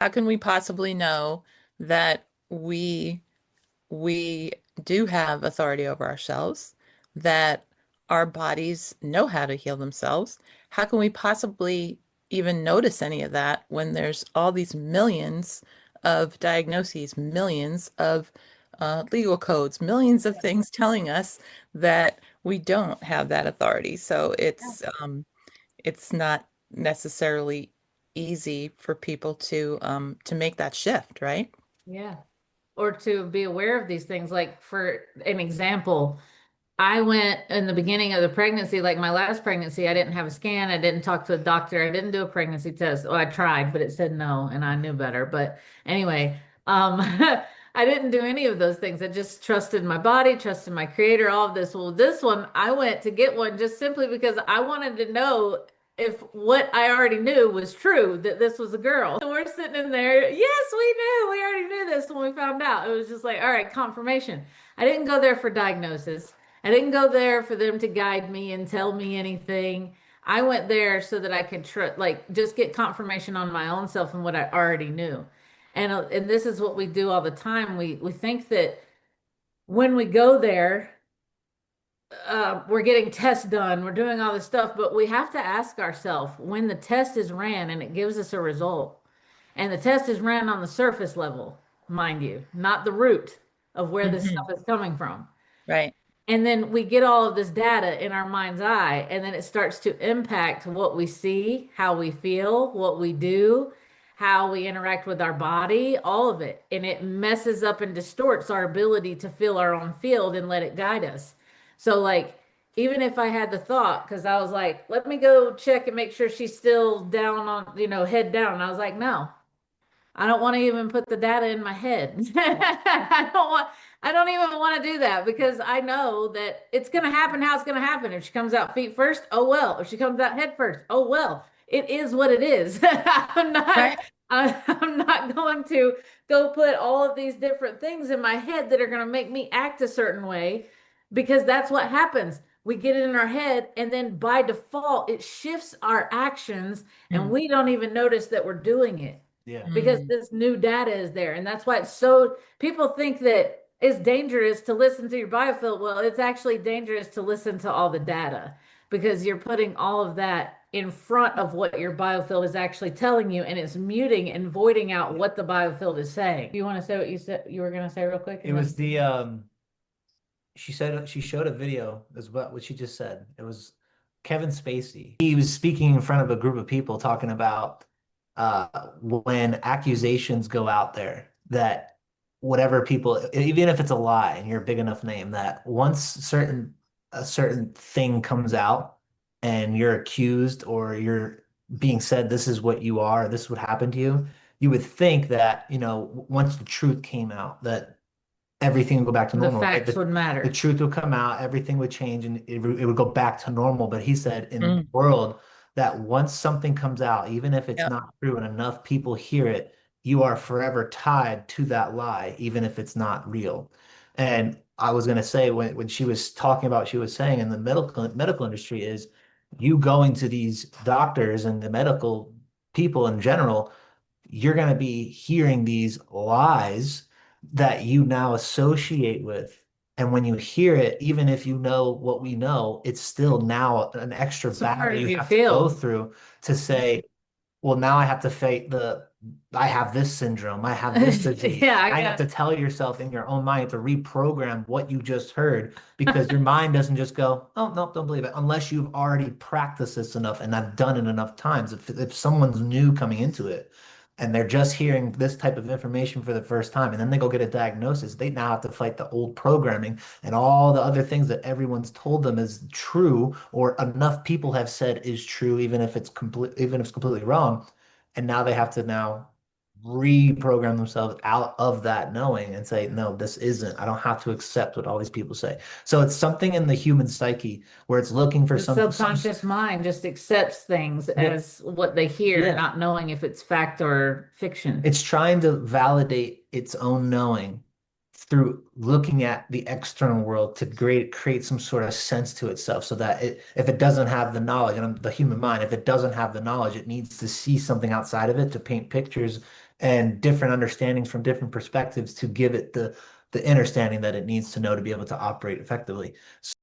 How can we possibly know that we do have authority over ourselves, that our bodies know how to heal themselves? How can we possibly even notice any of that when there's all these millions of diagnoses, millions of legal codes, millions of things telling us that we don't have that authority? So it's not necessarily easy for people to make that shift, right? Yeah. Or to be aware of these things. Like, for an example, I went in the beginning of the pregnancy, like my last pregnancy, I didn't have a scan. I didn't talk to a doctor. I didn't do a pregnancy test. Well, I tried, but it said no, and I knew better. But anyway, I didn't do any of those things. I just trusted my body, trusted my creator, all of this. Well, this one, I went to get one just simply because I wanted to know if what I already knew was true, that this was a girl. So we're sitting in there. Yes, we knew. We already knew this when we found out. It was just like, all right, confirmation. I didn't go there for diagnosis. I didn't go there for them to guide me and tell me anything. I went there so that I could like just get confirmation on my own self and what I already knew. And this is what we do all the time. We think that when we go there, we're getting tests done, we're doing all this stuff, but we have to ask ourselves when the test is ran and it gives us a result, and the test is ran on the surface level, mind you, not the root of where this Hmm. stuff is coming from. Right. And then we get all of this data in our mind's eye, and then it starts to impact what we see, how we feel, what we do, how we interact with our body, all of it. And it messes up and distorts our ability to feel our own field and let it guide us. So, like, even if I had the thought, because I was like, let me go check and make sure she's still down on, head down. And I was like, no, I don't want to even put the data in my head. I don't even want to do that because I know that it's going to happen how it's going to happen. If she comes out feet first, oh well. If she comes out head first, oh well. It is what it is. Right. I'm not going to go put all of these different things in my head that are going to make me act a certain way, because that's what happens. We get it in our head, and then by default, it shifts our actions, and Mm. we don't even notice that we're doing it Yeah. because Mm. this new data is there. And that's why it's so, people think that it's dangerous to listen to your biofield. Well, it's actually dangerous to listen to all the data because you're putting all of that in front of what your biofield is actually telling you, and it's muting and voiding out what the biofield is saying. You want to say what you said you were going to say real quick, It and was then the she said she showed a video as well, what she just said. It was Kevin Spacey. He was speaking in front of a group of people talking about when accusations go out there that whatever people, even if it's a lie and you're a big enough name, that once a certain thing comes out and you're accused or you're being said this is what you are, this would happen to you, you would think that, once the truth came out, that everything would go back to the normal, right? facts would The matter. truth would come out, everything would change, and it would go back to normal. But he said in the Mm. world that once something comes out, even if it's Yep. not true and enough people hear it, you are forever tied to that lie, even if it's not real. And I was going to say when she was talking about what she was saying in the medical industry is you going to these doctors and the medical people in general, you're going to be hearing these lies that you now associate with. And when you hear it, even if you know what we know, it's still now an extra It's a part battle of you your have to go field. through to say, well, now I have to fight I have this syndrome, I have this disease. Yeah, I I have got to tell yourself in your own mind to reprogram what you just heard because your mind doesn't just go, oh, no, don't believe it, unless you've already practiced this enough and I've done it enough times. If someone's new coming into it and they're just hearing this type of information for the first time and then they go get a diagnosis, they now have to fight the old programming and all the other things that everyone's told them is true or enough people have said is true, even if it's completely wrong. And now they have to now reprogram themselves out of that knowing and say, no, this isn't. I don't have to accept what all these people say. So it's something in the human psyche where it's looking for the some subconscious mind just accepts things yeah, as what they hear, yeah. not knowing if it's fact or fiction. It's trying to validate its own knowing through looking at the external world to create some sort of sense to itself so that if it doesn't have the knowledge and the human mind, if it doesn't have the knowledge, it needs to see something outside of it to paint pictures and different understandings from different perspectives to give it the understanding that it needs to know to be able to operate effectively.